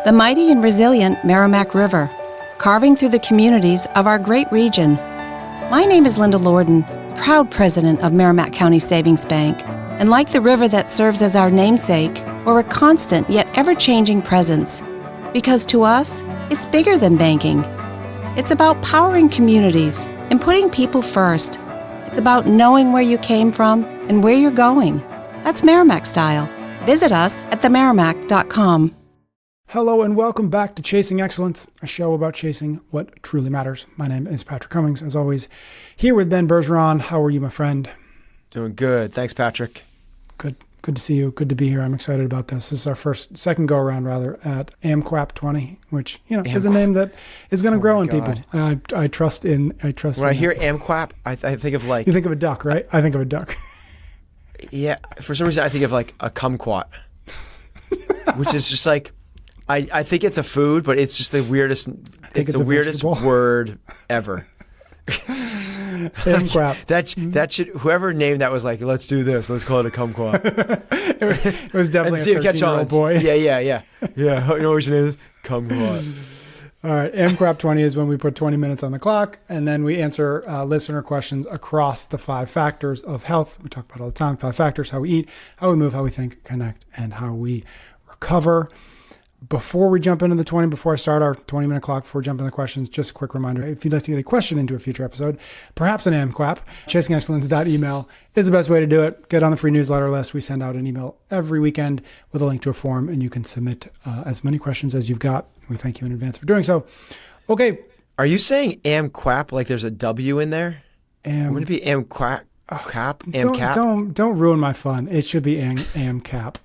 the mighty and resilient Merrimack River, carving through the communities of our great region. My name is Linda Lorden, proud president of Merrimack County Savings Bank, and like the river that serves as our namesake, we're a constant yet ever-changing presence. Because to us, it's bigger than banking. It's about powering communities and putting people first. It's about knowing where you came from and where you're going. That's Merrimack style. Visit us at themerrimack.com. Hello and welcome back to Chasing Excellence, a show about chasing what truly matters. My name is Patrick Cummings, as always, here with Ben Bergeron. How are you, my friend? Doing good. Thanks, Patrick. Good to see you. Good to be here. I'm excited about this. This is our second go around at AMQAP20, which is a name that is going to grow in people. I trust in. When I hear AMQAP, I think of like you think of a duck, right? I think of a duck. Yeah, for some reason I think of like a kumquat, which is just like. I think it's a food, but it's just the weirdest. It's the weirdest word ever. that should whoever named that was like, let's do this. Let's call it a kumquat. it was definitely a 13-year-old boy. Yeah. You know what your name is? Kumquat. All right, AMQAP20 is when we put 20 minutes on the clock, and then we answer listener questions across the 5 factors of health. We talk about all the time. 5 factors: how we eat, how we move, how we think, connect, and how we recover. Before we jump into before I start our 20-minute clock, before we jump into the questions, just a quick reminder, if you'd like to get a question into a future episode, perhaps an AMQAP, chasingexcellence.email is the best way to do it. Get on the free newsletter list. We send out an email every weekend with a link to a form, and you can submit as many questions as you've got. We thank you in advance for doing so. Okay. Are you saying AMQAP like there's a W in there? Wouldn't it be AMQAP? AMQAP? Don't ruin my fun. It should be AMQAP.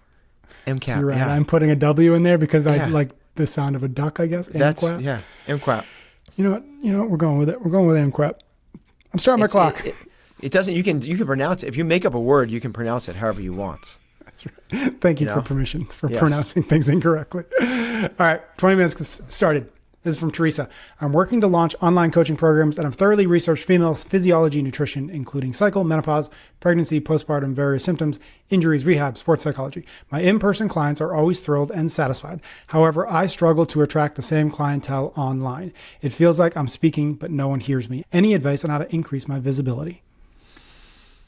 AMQAP, You're right. yeah. I'm putting a W in there because I like the sound of a duck, I guess. AMQAP. AMQAP. You know what? We're going with it. We're going with AMQAP. I'm starting my clock. It doesn't. You can pronounce it. If you make up a word, you can pronounce it however you want. That's right. Thank you for permission for pronouncing things incorrectly. All right, 20 minutes started. This is from Teresa. I'm working to launch online coaching programs, and I've thoroughly researched females' physiology and nutrition, including cycle, menopause, pregnancy, postpartum, various symptoms, injuries, rehab, sports psychology. My in-person clients are always thrilled and satisfied. However, I struggle to attract the same clientele online. It feels like I'm speaking, but no one hears me. Any advice on how to increase my visibility?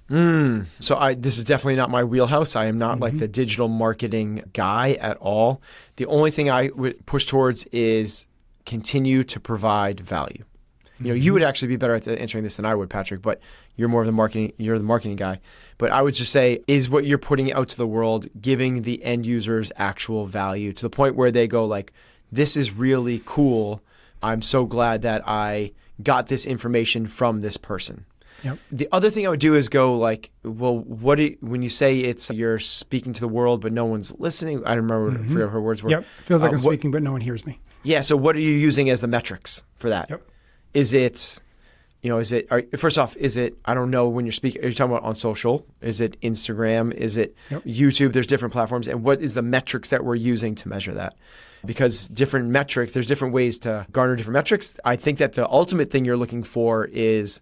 So this is definitely not my wheelhouse. I am not like the digital marketing guy at all. The only thing I would push towards is continue to provide value. You would actually be better at answering this than I would, Patrick, but you're more of the marketing guy. But I would just say, is what you're putting out to the world giving the end users actual value to the point where they go like, this is really cool. I'm so glad that I got this information from this person. Yep. The other thing I would do is go like, well, when you say you're speaking to the world, but no one's listening, I don't remember, I forget what her words were. Yep, feels like I'm speaking, but no one hears me. Yeah, so what are you using as the metrics for that? Yep. First off, I don't know when you're speaking, are you talking about on social? Is it Instagram? Is it YouTube? There's different platforms. And what is the metrics that we're using to measure that? Because different metrics, there's different ways to garner different metrics. I think that the ultimate thing you're looking for is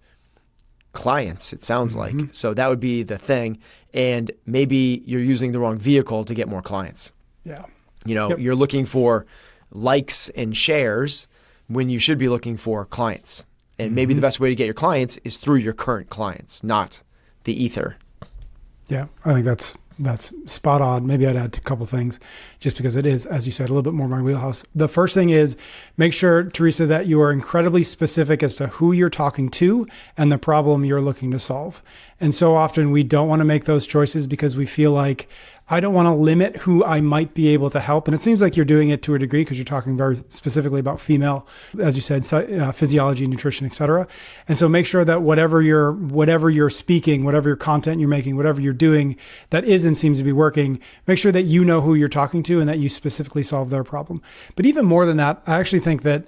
clients, it sounds like. So that would be the thing. And maybe you're using the wrong vehicle to get more clients. Yeah. You're looking for likes and shares when you should be looking for clients. And maybe the best way to get your clients is through your current clients, not the ether. Yeah, I think that's spot on. Maybe I'd add a couple things just because it is, as you said, a little bit more my wheelhouse. The first thing is make sure, Teresa, that you are incredibly specific as to who you're talking to and the problem you're looking to solve. And so often we don't want to make those choices because we feel like, I don't want to limit who I might be able to help. And it seems like you're doing it to a degree because you're talking very specifically about female, as you said, physiology, nutrition, et cetera. And so make sure that whatever you're speaking, whatever your content you're making, whatever you're doing that seems to be working, make sure that you know who you're talking to and that you specifically solve their problem. But even more than that, I actually think that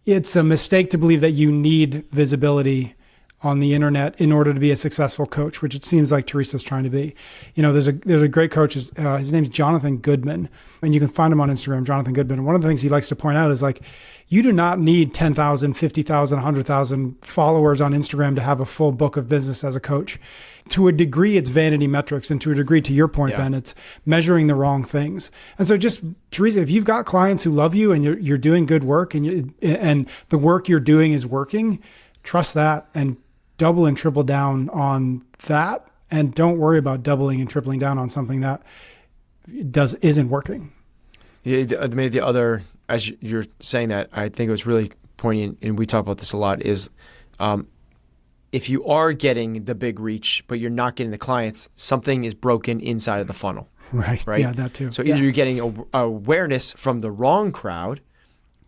it's a mistake to believe that you need visibility on the internet in order to be a successful coach, which it seems like Teresa's trying to be. There's a great coach. His name's Jonathan Goodman, and you can find him on Instagram, Jonathan Goodman. And one of the things he likes to point out is like, you do not need 10,000, 50,000, 100,000 followers on Instagram to have a full book of business as a coach. To a degree, it's vanity metrics. And to a degree, to your point, Ben, it's measuring the wrong things. And so just, Teresa, if you've got clients who love you and you're doing good work and the work you're doing is working, trust that and double and triple down on that. And don't worry about doubling and tripling down on something that isn't working. Yeah, maybe the other, as you're saying that, I think it was really poignant, and we talk about this a lot, is if you are getting the big reach, but you're not getting the clients, something is broken inside of the funnel. Right. Yeah, that too. So either you're getting awareness from the wrong crowd,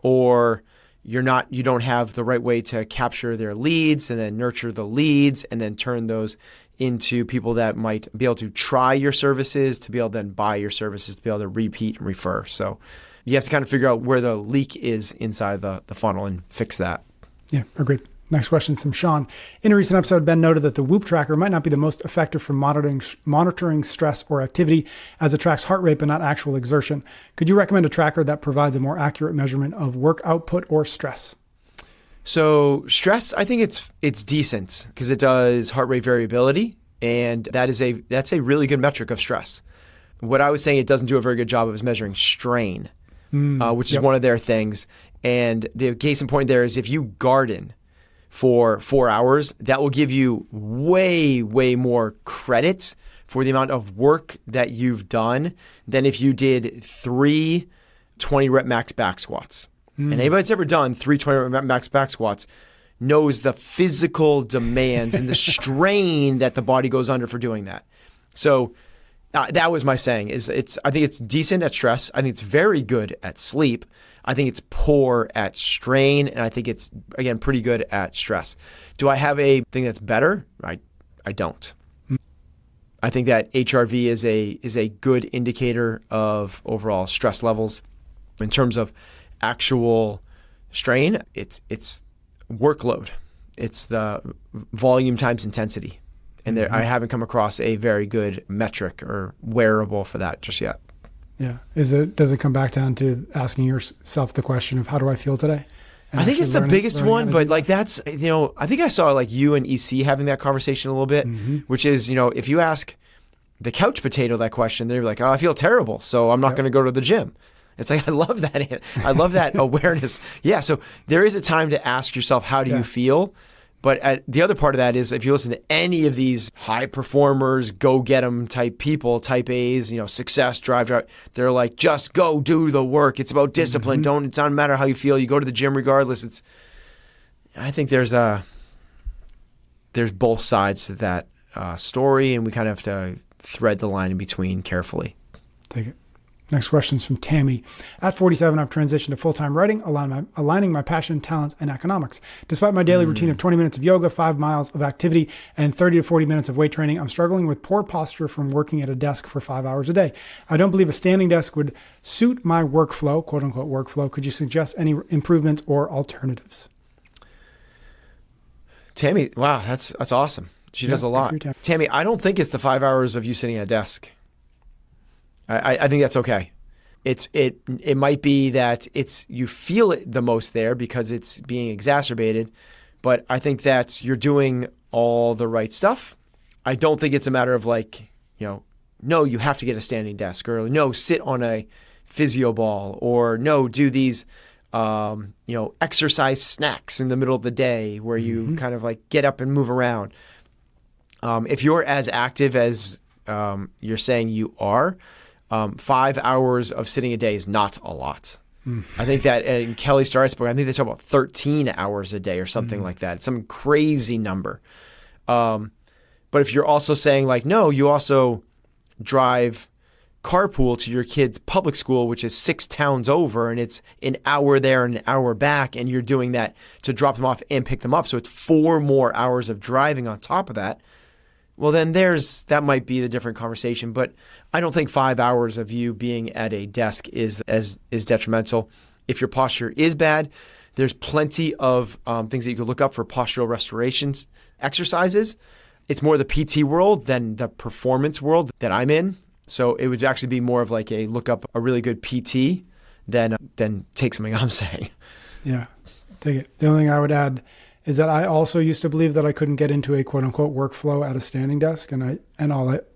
or you don't have the right way to capture their leads and then nurture the leads and then turn those into people that might be able to try your services, to be able to then buy your services, to be able to repeat and refer. So you have to kind of figure out where the leak is inside the funnel and fix that. Yeah, agreed. Next question is from Sean. In a recent episode, Ben noted that the Whoop tracker might not be the most effective for monitoring stress or activity, as it tracks heart rate but not actual exertion. Could you recommend a tracker that provides a more accurate measurement of work output or stress? So stress, I think it's decent because it does heart rate variability, and that's a really good metric of stress. What I was saying it doesn't do a very good job of is measuring strain, which is one of their things. And the case in point there is if you garden for 4 hours, that will give you way, way more credit for the amount of work that you've done than if you did 3 20-rep max back squats. And anybody that's ever done 3 20-rep max back squats knows the physical demands and the strain that the body goes under for doing that. So that was my saying. I think it's decent at stress. I think it's very good at sleep. I think it's poor at strain, and I think it's, again, pretty good at stress. Do I have a thing that's better? I don't. I think that HRV is a good indicator of overall stress levels. In terms of actual strain, it's workload. It's the volume times intensity. And I haven't come across a very good metric or wearable for that just yet. Yeah. Does it come back down to asking yourself the question of how do I feel today? I think it's the biggest one, but like that's, I think I saw like you and EC having that conversation a little bit, which is, if you ask the couch potato that question, they're like, oh, I feel terrible, so I'm not going to go to the gym. It's like, I love that. I love that awareness. Yeah. So there is a time to ask yourself, how do you feel? But the other part of that is if you listen to any of these high performers, go get 'em type people, type A's, success, drive, they're like, just go do the work. It's about discipline. It doesn't matter how you feel. You go to the gym regardless. I think there's both sides to that story, and we kind of have to thread the line in between carefully. Take it. Next question is from Tammy. At 47, I've transitioned to full-time writing, aligning my passion, talents, and economics. Despite my daily routine of 20 minutes of yoga, 5 miles of activity, and 30 to 40 minutes of weight training, I'm struggling with poor posture from working at a desk for 5 hours a day. I don't believe a standing desk would suit my workflow, quote-unquote workflow. Could you suggest any improvements or alternatives? Tammy, wow, that's awesome. She does a lot. Tammy, I don't think it's the 5 hours of you sitting at a desk. I think that's okay. It might be that you feel it the most there because it's being exacerbated, but I think that you're doing all the right stuff. I don't think it's a matter of like, no, you have to get a standing desk, or no, sit on a physio ball, or no, do these, exercise snacks in the middle of the day where you kind of like get up and move around. If you're as active as you're saying you are, 5 hours of sitting a day is not a lot. I think that in Kelly Starrett's book, I think they talk about 13 hours a day or something like that. It's some crazy number. But if you're also saying like, no, you also drive carpool to your kid's public school, which is 6 towns over, and it's an hour there and an hour back, and you're doing that to drop them off and pick them up. So it's 4 more hours of driving on top of that. Well, then that might be the different conversation, but I don't think 5 hours of you being at a desk is detrimental. If your posture is bad, There's plenty of things that you could look up for postural restoration exercises. It's more the PT world than the performance world that I'm in. So it would actually be more of like a look up a really good PT than take something I'm saying. Yeah, take it. The only thing I would add is that I also used to believe that I couldn't get into a quote unquote workflow at a standing desk, and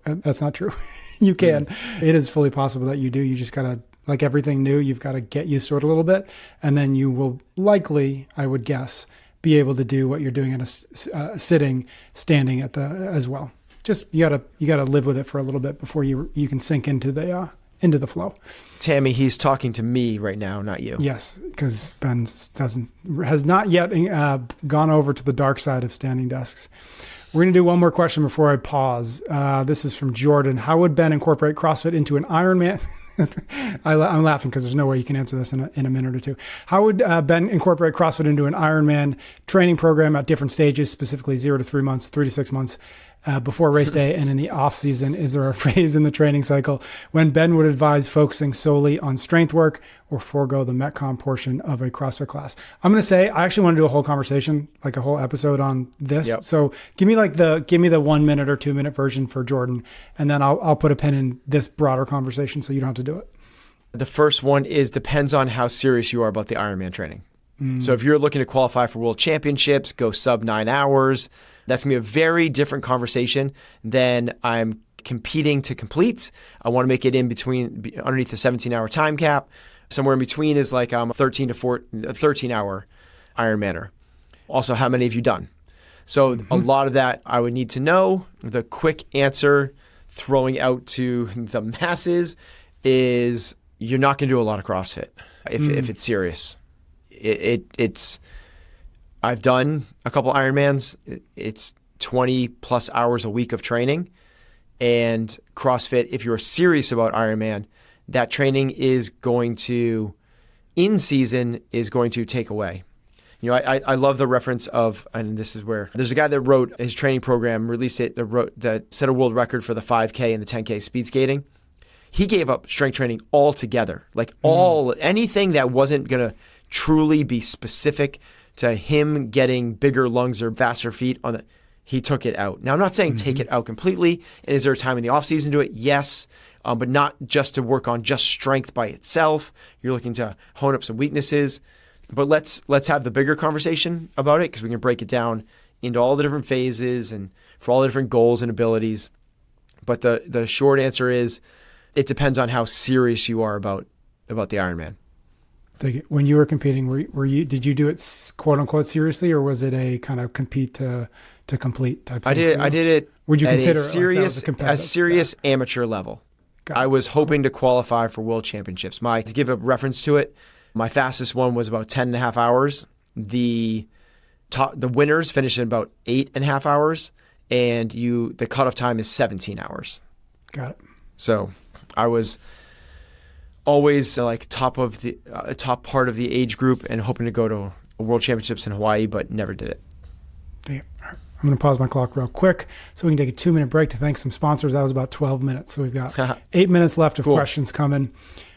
that's not true. You can. It is fully possible that you do. You just gotta, like everything new, you've got to get used to it a little bit, and then you will likely, I would guess, be able to do what you're doing in a standing at as well. Just you gotta live with it for a little bit before you can sink into the flow. Tammy, he's talking to me right now, not you. Yes, because Ben has not yet gone over to the dark side of standing desks. We're going to do one more question before I pause. This is from Jordan. How would Ben incorporate CrossFit into an Ironman? I'm laughing because there's no way you can answer this in a minute or two. How would Ben incorporate CrossFit into an Ironman training program at different stages, specifically 0 to 3 months, 3 to 6 months before race day and in the off season? Is there a phase in the training cycle when Ben would advise focusing solely on strength work or forego the Metcon portion of a CrossFit class? I'm going to say, I actually want to do a whole conversation, like a whole episode on this. Yep. So give me the 1 minute or 2 minute version for Jordan, and then I'll put a pin in this broader conversation so you don't have to do it. The first one depends on how serious you are about the Ironman training. So if you're looking to qualify for world championships, go sub 9 hours, that's going to be a very different conversation than I'm competing to complete. I want to make it in between, underneath the 17-hour time cap. Somewhere in between is like a 13-hour Ironmaner. Also, how many have you done? So a lot of that I would need to know. The quick answer, throwing out to the masses, is you're not going to do a lot of CrossFit if it's serious. It's I've done a couple Ironmans. It's 20 plus hours a week of training. And CrossFit, if you're serious about Ironman, that training is going to, in season, is going to take away. You know, I love the reference of, and this is where, there's a guy that wrote his training program, released it, that set a world record for the 5K and the 10K speed skating. He gave up strength training altogether. Like anything that wasn't going to truly be specific to him getting bigger lungs or faster feet he took it out. Now, I'm not saying take it out completely. And is there a time in the off season to do it? Yes. But not just to work on just strength by itself. You're looking to hone up some weaknesses. But let's have the bigger conversation about it, because we can break it down into all the different phases and for all the different goals and abilities. But the short answer is it depends on how serious you are about the Ironman. When you were competing, did you do it quote unquote seriously, or was it a kind of compete to complete type thing? I did it. Would you consider a serious amateur level? I was hoping to qualify for world championships. To give a reference to it, my fastest one was about 10.5 hours. The winners finished in about 8.5 hours, and the cutoff time is 17 hours. Got it. So I was always like top part of the age group and hoping to go to world championships in Hawaii, but never did it. Damn. All right. I'm going to pause my clock real quick so we can take a 2-minute break to thank some sponsors. That was about 12 minutes. So we've got 8 minutes left of questions coming.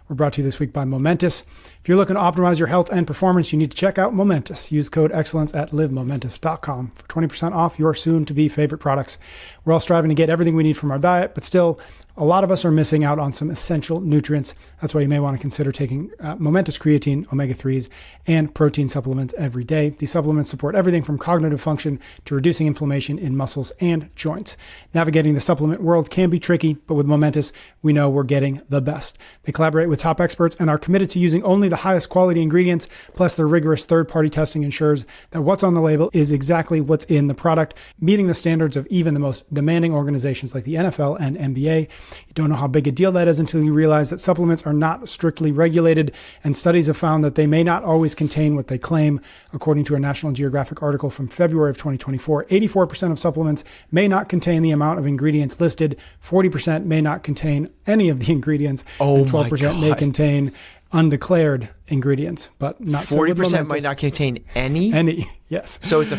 We're brought to you this week by Momentous. If you're looking to optimize your health and performance, you need to check out Momentous. Use code excellence at livemomentous.com for 20% off your soon-to-be favorite products. We're all striving to get everything we need from our diet, but still, a lot of us are missing out on some essential nutrients. That's why you may want to consider taking Momentous creatine, omega-3s, and protein supplements every day. These supplements support everything from cognitive function to reducing inflammation in muscles and joints. Navigating the supplement world can be tricky, but with Momentous, we know we're getting the best. They collaborate with top experts and are committed to using only the highest quality ingredients, plus their rigorous third-party testing ensures that what's on the label is exactly what's in the product, meeting the standards of even the most demanding organizations like the NFL and NBA. You don't know how big a deal that is until you realize that supplements are not strictly regulated, and studies have found that they may not always contain what they claim. According to a National Geographic article from February of 2024, 84% of supplements may not contain the amount of ingredients listed, 40% may not contain any of the ingredients, and 12% may contain undeclared ingredients, but not 40% might not contain any. Yes. So it's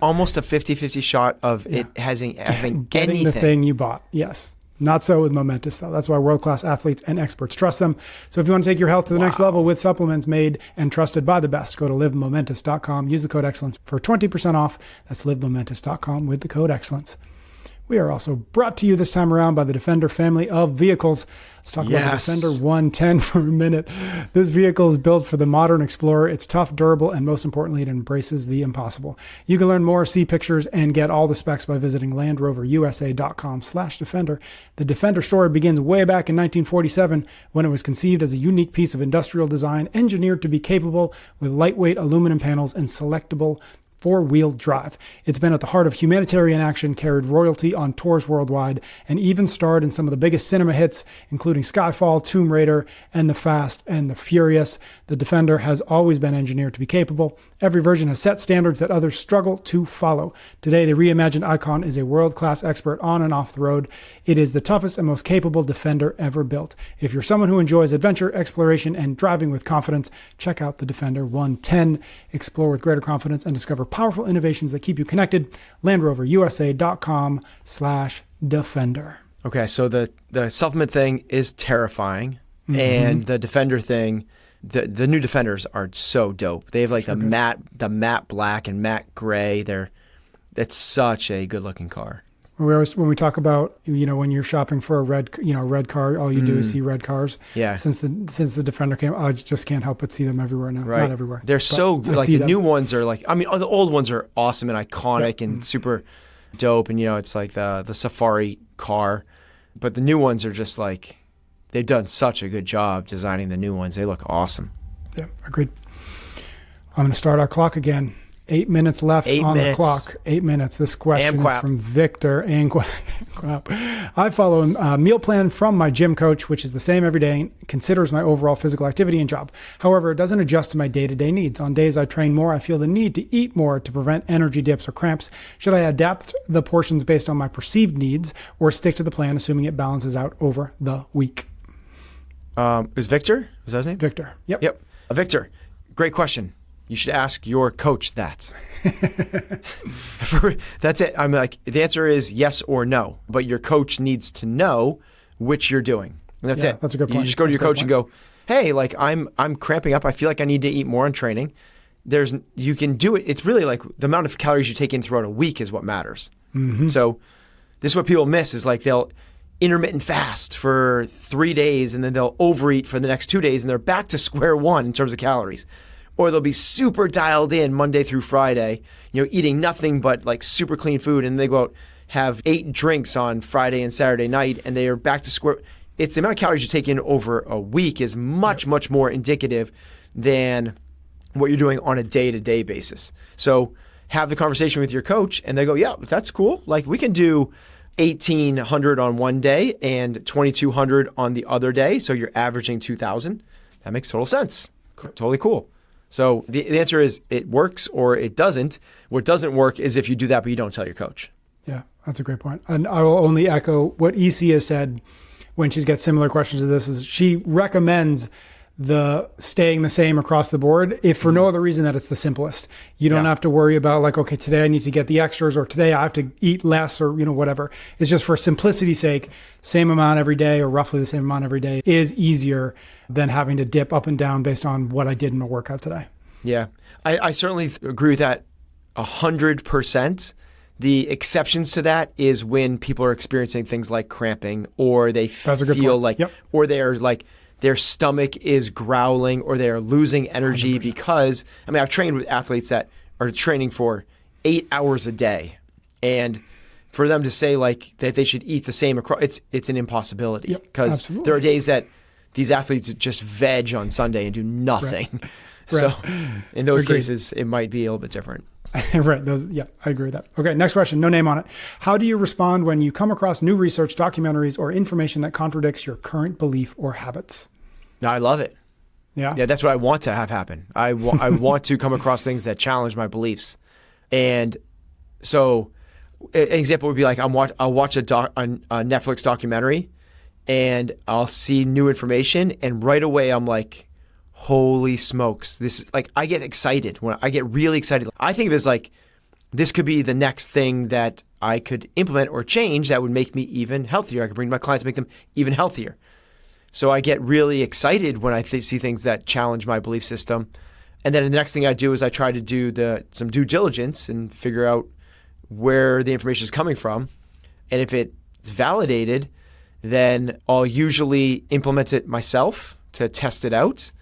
almost a 50-50 shot of it having getting anything. The thing you bought. Yes. Not so with Momentous, though. That's why world-class athletes and experts trust them. So if you want to take your health to the next level with supplements made and trusted by the best, go to livemomentous.com. Use the code excellence for 20% off. That's livemomentous.com with the code excellence. We are also brought to you this time around by the Defender family of vehicles. Let's talk about the Defender 110 for a minute. This vehicle is built for the modern explorer. It's tough, durable, and most importantly, it embraces the impossible. You can learn more, see pictures, and get all the specs by visiting LandRoverUSA.com/Defender. The Defender story begins way back in 1947 when it was conceived as a unique piece of industrial design engineered to be capable with lightweight aluminum panels and selectable four-wheel drive. It's been at the heart of humanitarian action, carried royalty on tours worldwide, and even starred in some of the biggest cinema hits, including Skyfall, Tomb Raider, and The Fast and the Furious. The Defender has always been engineered to be capable. Every version has set standards that others struggle to follow. Today, the reimagined icon is a world-class expert on and off the road. It is the toughest and most capable Defender ever built. If you're someone who enjoys adventure, exploration, and driving with confidence, check out the Defender 110. Explore with greater confidence and discover powerful innovations that keep you connected. LandRoverUSA.com/Defender. Okay, so the supplement thing is terrifying, and the Defender thing, the new Defenders are so dope. They have like the matte black and matte gray. That's such a good looking car. When we talk about, when you're shopping for a red car, all you do is see red cars. Yeah. Since the Defender came, I just can't help but see them everywhere now. Right. Not everywhere. They're so like the them. new ones are like. I mean, the old ones are awesome and iconic and super dope, and it's like the safari car, but the new ones are just like they've done such a good job designing the new ones. They look awesome. Yeah, agreed. I'm going to start our clock again. 8 minutes left on the clock. 8 minutes. This question is from Victor. AMQAP. I follow a meal plan from my gym coach, which is the same every day, and considers my overall physical activity and job. However, it doesn't adjust to my day-to-day needs. On days I train more, I feel the need to eat more to prevent energy dips or cramps. Should I adapt the portions based on my perceived needs or stick to the plan, assuming it balances out over the week? Is Victor? Was that his name? Victor. Yep. Victor, great question. You should ask your coach that. That's it. I'm like, the answer is yes or no, but your coach needs to know which you're doing. And that's it. That's a good point. You just go to your coach and go, hey, like I'm cramping up. I feel like I need to eat more on training. You can do it. It's really like the amount of calories you take in throughout a week is what matters. Mm-hmm. So this is what people miss is like they'll intermittent fast for 3 days and then they'll overeat for the next 2 days and they're back to square one in terms of calories. Or they'll be super dialed in Monday through Friday, eating nothing but like super clean food, and they go out, have 8 drinks on Friday and Saturday night, and they are back to square. It's the amount of calories you take in over a week is much, much more indicative than what you're doing on a day-to-day basis. So have the conversation with your coach, and they go, yeah, that's cool. Like we can do 1,800 on one day and 2,200 on the other day, so you're averaging 2,000. That makes total sense. Totally cool. So the answer is it works or it doesn't. What doesn't work is if you do that but you don't tell your coach. Yeah, that's a great point. And I will only echo what EC has said when she's got similar questions to this is she recommends the staying the same across the board, if for no other reason that it's the simplest. You don't have to worry about like, okay, today I need to get the extras or today I have to eat less or, whatever. It's just for simplicity's sake, same amount every day or roughly the same amount every day is easier than having to dip up and down based on what I did in my workout today. Yeah, I certainly agree with that 100%. The exceptions to that is when people are experiencing things like cramping or they feel like, or they're like, their stomach is growling or they're losing energy 100%. Because, I've trained with athletes that are training for 8 hours a day. And for them to say like that they should eat the same across, it's an impossibility. Because there are days that these athletes just veg on Sunday and do nothing. Right. So in those cases, it might be a little bit different. Right. I agree with that. Okay. Next question. No name on it. How do you respond when you come across new research, documentaries, or information that contradicts your current belief or habits? No, I love it. Yeah. That's what I want to have happen. I want to come across things that challenge my beliefs. And so an example would be like I'll watch a Netflix documentary and I'll see new information and right away I'm like, holy smokes. This is like, I get excited when I get really excited. I think of it as like this could be the next thing that I could implement or change that would make me even healthier. I could bring my clients, make them even healthier. So I get really excited when I see things that challenge my belief system. And then the next thing I do is I try to do some due diligence and figure out where the information is coming from. And if it's validated, then I'll usually implement it myself to test it out.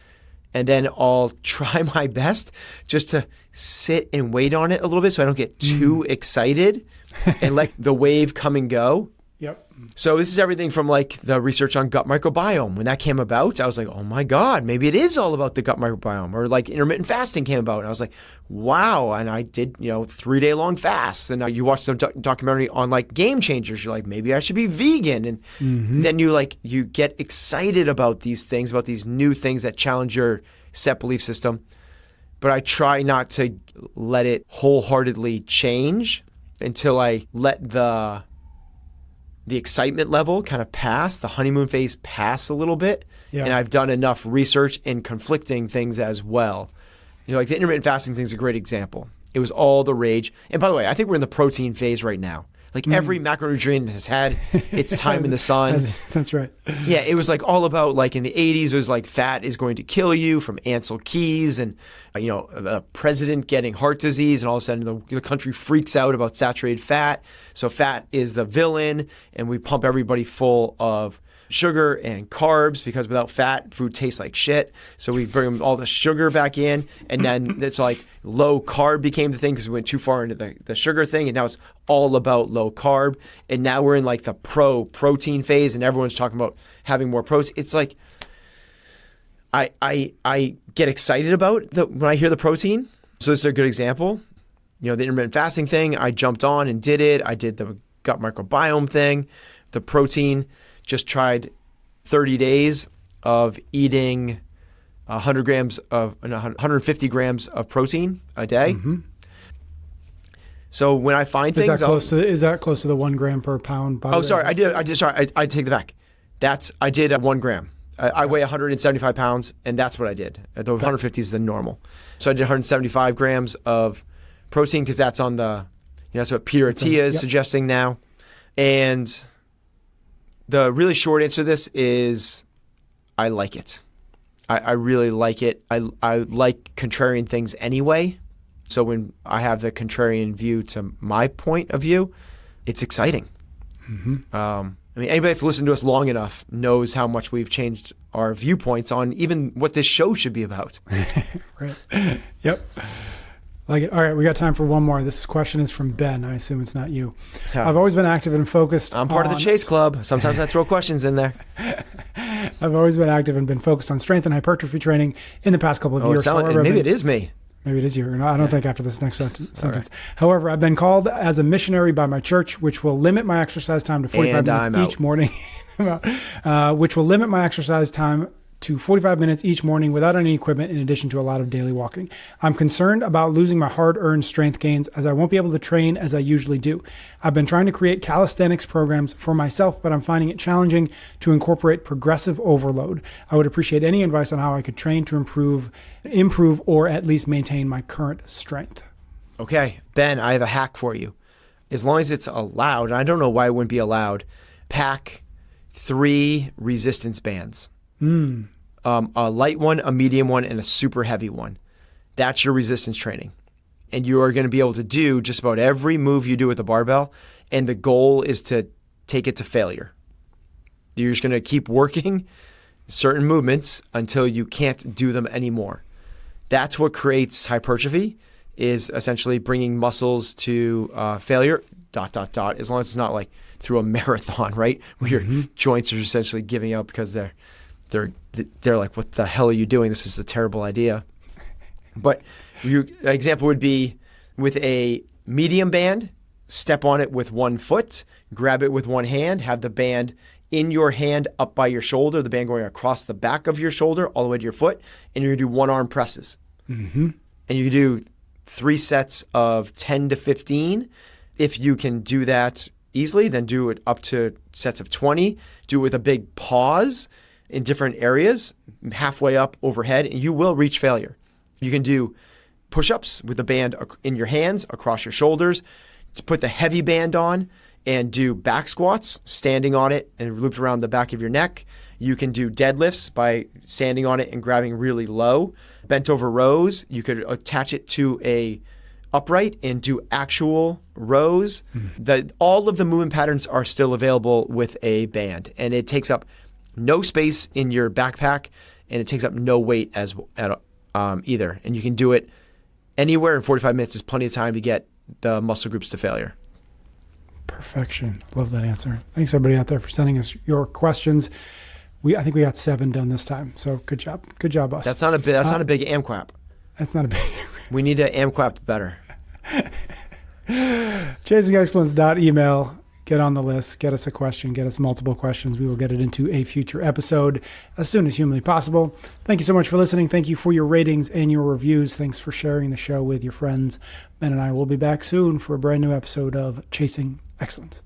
And then I'll try my best just to sit and wait on it a little bit so I don't get too excited and let the wave come and go. Yep. So this is everything from like the research on gut microbiome. When that came about, I was like, oh my God, maybe it is all about the gut microbiome. Or like intermittent fasting came about. And I was like, wow. And I did, 3-day long fasts. And you watch some documentary on like game changers. You're like, maybe I should be vegan. And then you get excited about these things, about these new things that challenge your set belief system. But I try not to let it wholeheartedly change until I let the excitement level kind of pass, the honeymoon phase pass a little bit. Yeah. And I've done enough research in conflicting things as well. Like the intermittent fasting thing is a great example. It was all the rage. And by the way, I think we're in the protein phase right now. Like every macronutrient has had its time in the sun. That's right. Yeah, it was like all about like in the 80s, it was like fat is going to kill you from Ansel Keys and, the president getting heart disease and all of a sudden the country freaks out about saturated fat. So fat is the villain and we pump everybody full of sugar and carbs because without fat, food tastes like shit. So we bring all the sugar back in and then it's like low carb became the thing because we went too far into the sugar thing and now it's all about low carb. And now we're in like the protein phase and everyone's talking about having more protein. It's like I get excited about when I hear the protein. So this is a good example. The intermittent fasting thing, I jumped on and did it. I did the gut microbiome thing, the protein. Just tried 30 days of eating 150 grams of protein a day. Mm-hmm. So when I find things, is that close to the 1 gram per pound body? Oh, sorry, I take that back. I did 1 gram. I weigh 175 pounds, and that's what I did. The 150 is the normal. So I did 175 grams of protein because that's on that's what Peter Attia is suggesting now, and the really short answer to this is I like it. I really like it. I like contrarian things anyway. So when I have the contrarian view to my point of view, it's exciting. Mm-hmm. Anybody that's listened to us long enough knows how much we've changed our viewpoints on even what this show should be about. Right. Yep. Like it. All right, we got time for one more. This question is from Ben. I assume it's not you. Yeah. I've always been active and focused. I'm part of the Chase Club. Sometimes I throw questions in there. I've always been active and been focused on strength and hypertrophy training in the past couple of years. Maybe it is me. Maybe it is you. I don't think after this next sentence. Right. However, I've been called as a missionary by my church, which will limit my exercise time to 45 minutes each morning. Which will limit my exercise time to 45 minutes each morning without any equipment in addition to a lot of daily walking. I'm concerned about losing my hard-earned strength gains as I won't be able to train as I usually do. I've been trying to create calisthenics programs for myself, but I'm finding it challenging to incorporate progressive overload. I would appreciate any advice on how I could train to improve or at least maintain my current strength. Okay, Ben, I have a hack for you. As long as it's allowed, and I don't know why it wouldn't be allowed, pack 3 resistance bands. A light one, a medium one, and a super heavy one. That's your resistance training. And you are going to be able to do just about every move you do with the barbell. And the goal is to take it to failure. You're just going to keep working certain movements until you can't do them anymore. That's what creates hypertrophy, is essentially bringing muscles to failure, ... as long as it's not like through a marathon, right? Where your joints are essentially giving out because they're like, what the hell are you doing? This is a terrible idea. But an example would be with a medium band, step on it with 1 foot, grab it with 1 hand, have the band in your hand up by your shoulder, the band going across the back of your shoulder all the way to your foot, and you're going to do 1-arm presses. Mm-hmm. And you do 3 sets of 10 to 15. If you can do that easily, then do it up to sets of 20. Do it with a big pause in different areas, halfway up overhead, and you will reach failure. You can do push-ups with the band in your hands across your shoulders, to put the heavy band on and do back squats, standing on it and looped around the back of your neck. You can do deadlifts by standing on it and grabbing really low. Bent over rows, you could attach it to a upright and do actual rows. All of the movement patterns are still available with a band, and it takes up no space in your backpack, and it takes up no weight either. And you can do it anywhere in 45 minutes. Is plenty of time to get the muscle groups to failure. Perfection. Love that answer. Thanks everybody out there for sending us your questions. I think we got 7 done this time. So good job. Good job, us. That's not a big AMQAP. That's not a big We need to AMQAP better. ChasingExcellence.email. Get on the list. Get us a question. Get us multiple questions. We will get it into a future episode as soon as humanly possible. Thank you so much for listening. Thank you for your ratings and your reviews. Thanks for sharing the show with your friends. Ben and I will be back soon for a brand new episode of Chasing Excellence.